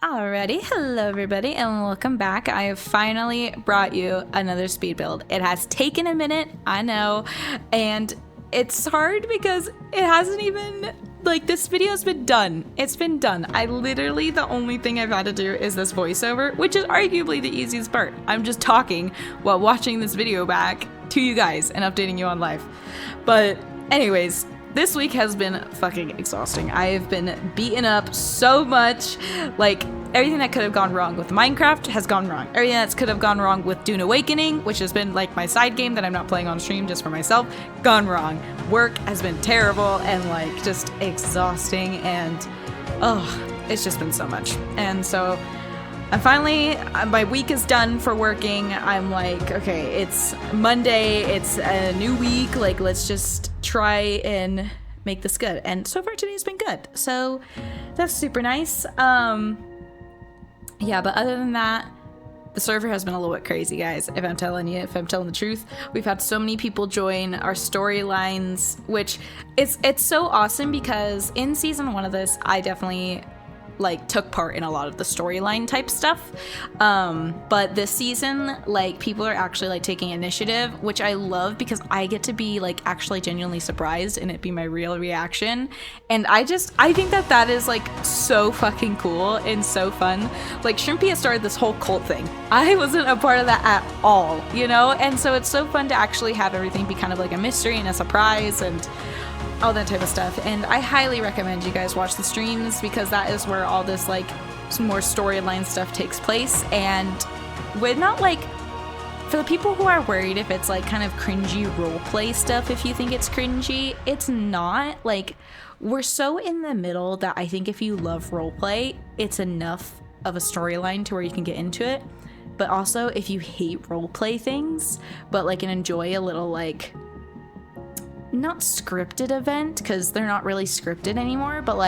Alrighty, hello everybody and welcome back. I have finally brought you another speed build. It has taken a minute, I know, and it's hard because it hasn't even, this video's been done. It's been done. The only thing I've had to do is this voiceover, which is arguably the easiest part. I'm just talking while watching this video back to you guys and updating you on life. But anyways, this week has been fucking exhausting. I have been beaten up so much. Everything that could have gone wrong with Minecraft has gone wrong. Everything that could have gone wrong with Dune Awakening, which has been my side game that I'm not playing on stream just for myself, gone wrong. Work has been terrible and just exhausting, and it's just been so much. And so I'm finally, my week is done for working. I'm okay, it's Monday, it's a new week, let's just try and make this good. And so far today's been good, so that's super nice. Yeah, but other than that, the server has been a little bit crazy, guys, if I'm telling the truth. We've had so many people join our storylines, which it's so awesome because in season 1 of this, I definitely took part in a lot of the storyline type stuff, but this season people are actually taking initiative, which I love because I get to be actually genuinely surprised and it be my real reaction. And I think that is so fucking cool and so fun. Shrimpy has started this whole cult thing. I wasn't a part of that at all, and so it's so fun to actually have everything be kind of a mystery and a surprise and all that type of stuff. And I highly recommend you guys watch the streams because that is where all this some more storyline stuff takes place. And we're not for the people who are worried if it's kind of cringy roleplay stuff, if you think it's cringy, it's not. We're so in the middle that I think if you love roleplay, it's enough of a storyline to where you can get into it. But also if you hate roleplay things but and enjoy a little not scripted event, because they're not really scripted anymore, but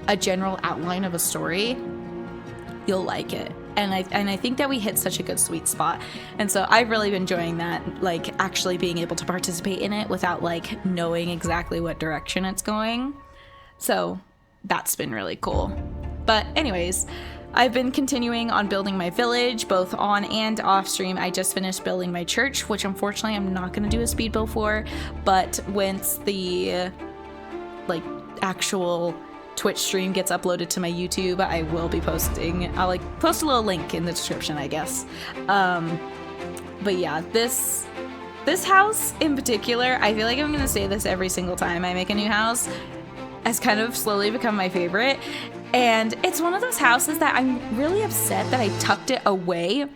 a general outline of a story, you'll like it. And I think that we hit such a good sweet spot. And so I've really been enjoying that, actually being able to participate in it without knowing exactly what direction it's going. So that's been really cool. But anyways, I've been continuing on building my village, both on and off stream. I just finished building my church, which unfortunately I'm not going to do a speed build for, but once the actual Twitch stream gets uploaded to my YouTube, I will be posting. I'll post a little link in the description, I guess. But yeah, this house in particular, I feel like I'm going to say this every single time I make a new house, has kind of slowly become my favorite. And it's one of those houses that I'm really upset that I tucked it away.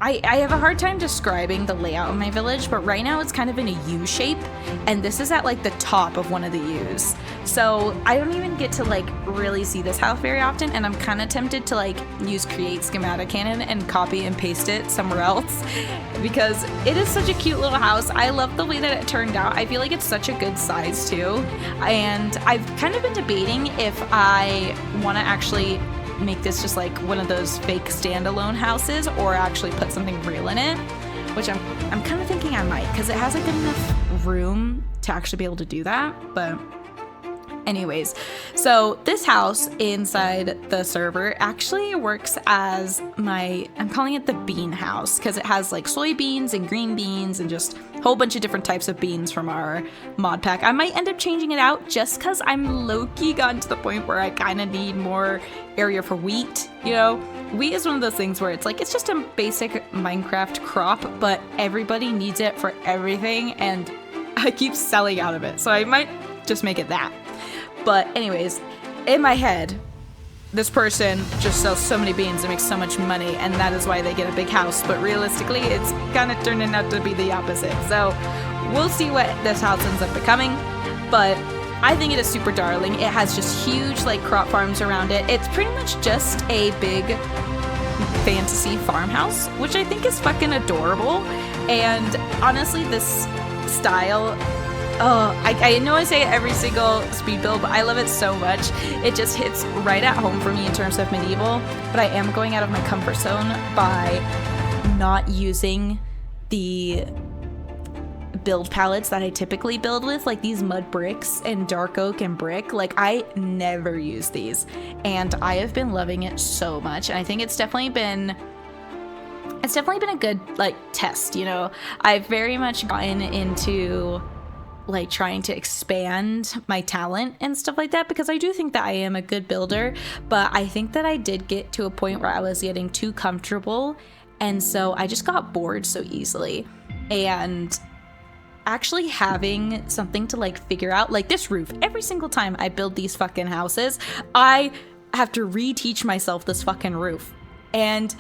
I have a hard time describing the layout of my village, but right now it's kind of in a U shape, and this is at the top of one of the U's. So I don't even get to really see this house very often, and I'm kind of tempted to use create schematic cannon and copy and paste it somewhere else because it is such a cute little house. I love the way that it turned out. I feel like it's such a good size too, and I've kind of been debating if I want to actually make this just one of those fake standalone houses or actually put something real in it, which I'm kind of thinking I might, because it has good enough room to actually be able to do that. But anyways, so this house inside the server actually works as I'm calling it the bean house, because it has soybeans and green beans and just a whole bunch of different types of beans from our mod pack. I might end up changing it out just because I'm low-key gotten to the point where I kind of need more area for wheat. Wheat is one of those things where it's just a basic Minecraft crop, but everybody needs it for everything, and I keep selling out of it, so I might just make it that. But anyways, in my head, this person just sells so many beans and makes so much money, and that is why they get a big house. But realistically, it's kind of turning out to be the opposite. So we'll see what this house ends up becoming. But I think it is super darling. It has just huge crop farms around it. It's pretty much just a big fantasy farmhouse, which I think is fucking adorable. And honestly, this style, I know I say it every single speed build, but I love it so much. It just hits right at home for me in terms of medieval, but I am going out of my comfort zone by not using the build palettes that I typically build with, like these mud bricks and dark oak and brick. Like, I never use these, and I have been loving it so much. And I think it's definitely been a good like test, you know. I've very much gotten into like trying to expand my talent and stuff like that, because I do think that I am a good builder, but I think that I did get to a point where I was getting too comfortable, and so I just got bored so easily. And actually having something to like figure out, like this roof, every single time I build these fucking houses, I have to reteach myself this fucking roof. And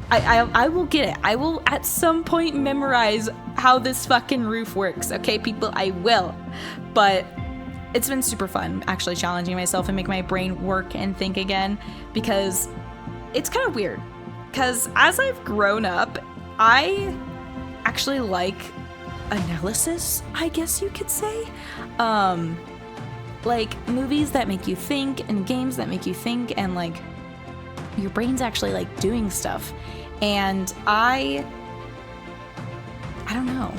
I will get it. I will at some point memorize how this fucking roof works. Okay, people, I will. But it's been super fun actually challenging myself and make my brain work and think again, because it's kind of weird. Because as I've grown up, I actually like analysis, I guess you could say. Like movies that make you think and games that make you think, and like your brain's actually like doing stuff. And I don't know,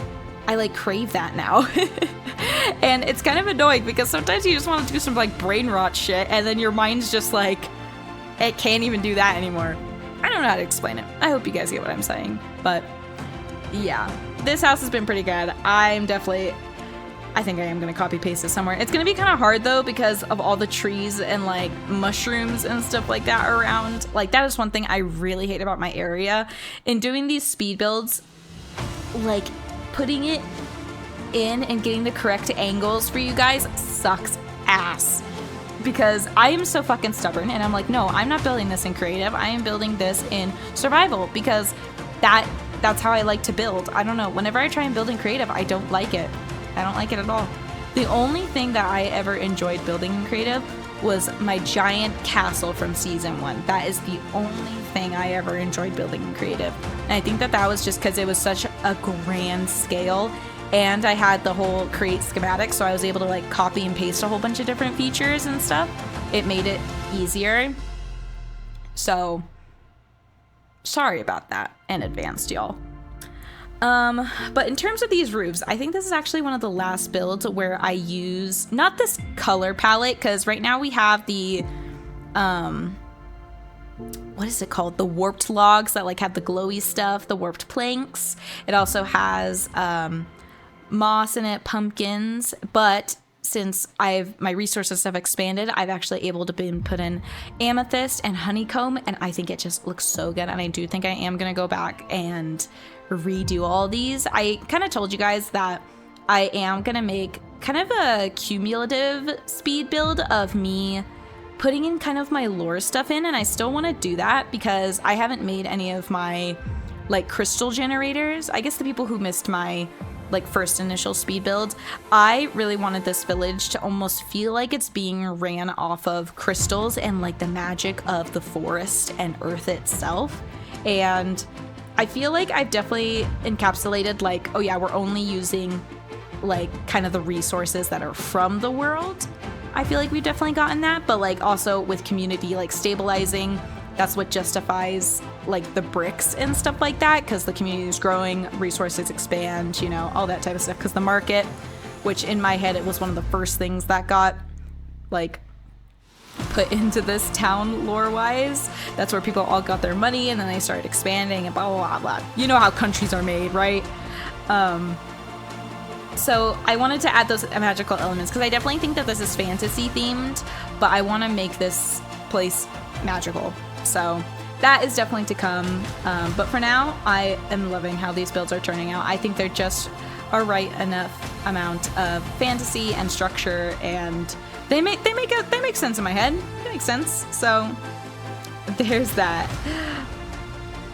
I like crave that now. And it's kind of annoying because sometimes you just want to do some like brain rot shit, and then your mind's just like, it can't even do that anymore. I don't know how to explain it. I hope you guys get what I'm saying. But yeah, this house has been pretty good. I think I am going to copy paste this somewhere. It's going to be kind of hard though, because of all the trees and like mushrooms and stuff like that around. Like, that is one thing I really hate about my area. In doing these speed builds, like putting it in and getting the correct angles for you guys sucks ass. Because I am so fucking stubborn, and I'm like, no, I'm not building this in creative. I am building this in survival, because that's how I like to build. I don't know. Whenever I try and build in creative, I don't like it. I don't like it at all. The only thing that I ever enjoyed building in creative was my giant castle from season 1. That is the only thing I ever enjoyed building in creative. And I think that was just because it was such a grand scale, and I had the whole create schematic, so I was able to like copy and paste a whole bunch of different features and stuff. It made it easier. So sorry about that in advance, y'all. But in terms of these roofs, I think this is actually one of the last builds where I use not this color palette, because right now we have the what is it called, the warped logs that like have the glowy stuff, the warped planks. It also has moss in it, pumpkins, but since my resources have expanded, I've actually able to put in amethyst and honeycomb, and I think it just looks so good. And I do think I am gonna go back and redo all these. I kind of told you guys that I am gonna make kind of a cumulative speed build of me putting in kind of my lore stuff in, and I still want to do that because I haven't made any of my like crystal generators. I guess the people who missed my like first initial speed build, I really wanted this village to almost feel like it's being ran off of crystals and like the magic of the forest and earth itself. And I feel like I've definitely encapsulated like, oh yeah, we're only using like kind of the resources that are from the world. I feel like we've definitely gotten that, but like also with community like stabilizing, that's what justifies like the bricks and stuff like that, because the community is growing, resources expand, you know, all that type of stuff. Because the market, which in my head it was one of the first things that got like put into this town lore wise, that's where people all got their money, and then they started expanding and blah blah blah blah. You know how countries are made, right? So I wanted to add those magical elements because I definitely think that this is fantasy themed, but I want to make this place magical. So that is definitely to come. But for now, I am loving how these builds are turning out. I think they're just a right enough amount of fantasy and structure, and they make sense in my head. They make sense. So there's that.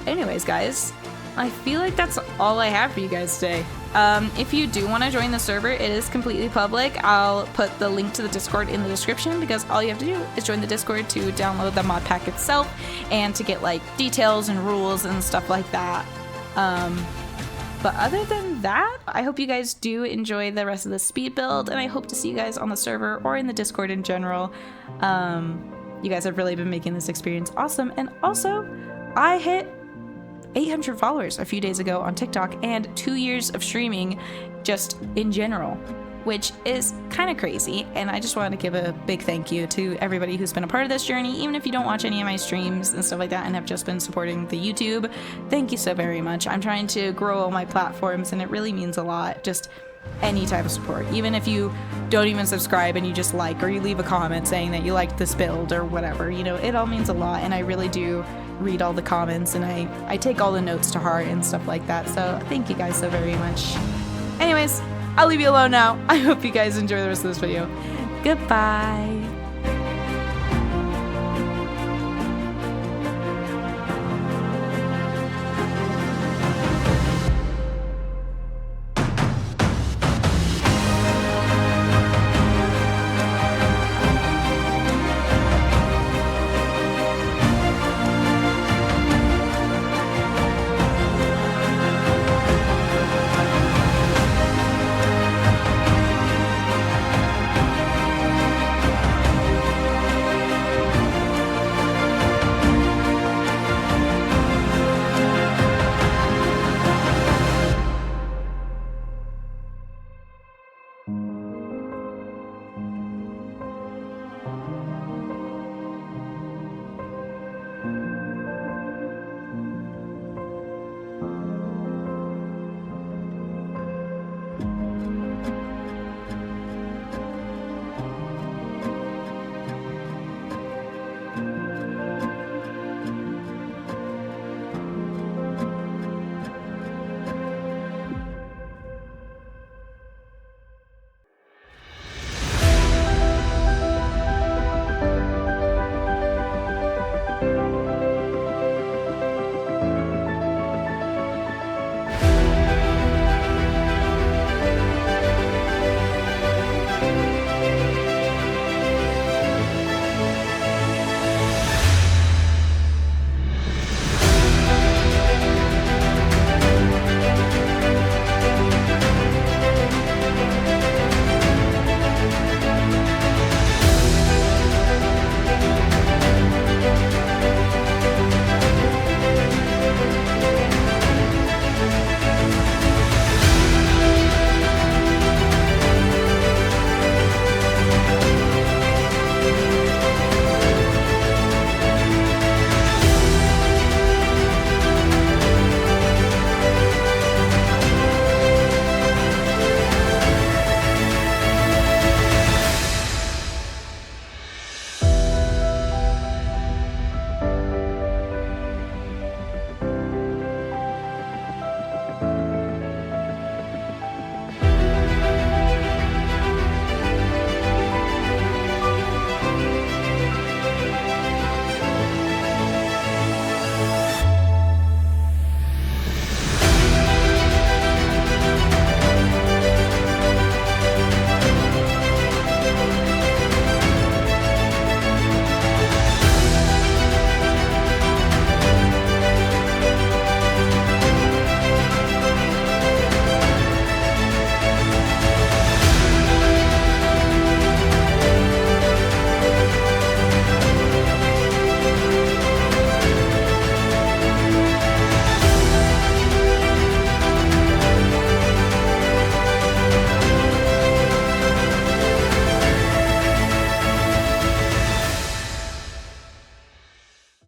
Anyways, guys, I feel like that's all I have for you guys today. If you do want to join the server, it is completely public. I'll put the link to the Discord in the description, because all you have to do is join the Discord to download the mod pack itself and to get like details and rules and stuff like that. But other than that, I hope you guys do enjoy the rest of the speed build, and I hope to see you guys on the server or in the Discord in general. You guys have really been making this experience awesome. And also, I hit 800 followers a few days ago on TikTok, and 2 years of streaming just in general, which is kind of crazy. And I just wanted to give a big thank you to everybody who's been a part of this journey, even if you don't watch any of my streams and stuff like that and have just been supporting the YouTube. Thank you so very much. I'm trying to grow all my platforms, and it really means a lot. Just any type of support, even if you don't even subscribe and you just like, or you leave a comment saying that you liked this build or whatever, you know, it all means a lot. And I really do read all the comments, and I take all the notes to heart and stuff like that. So thank you guys so very much. Anyways, I'll leave you alone now. I hope you guys enjoy the rest of this video. Goodbye.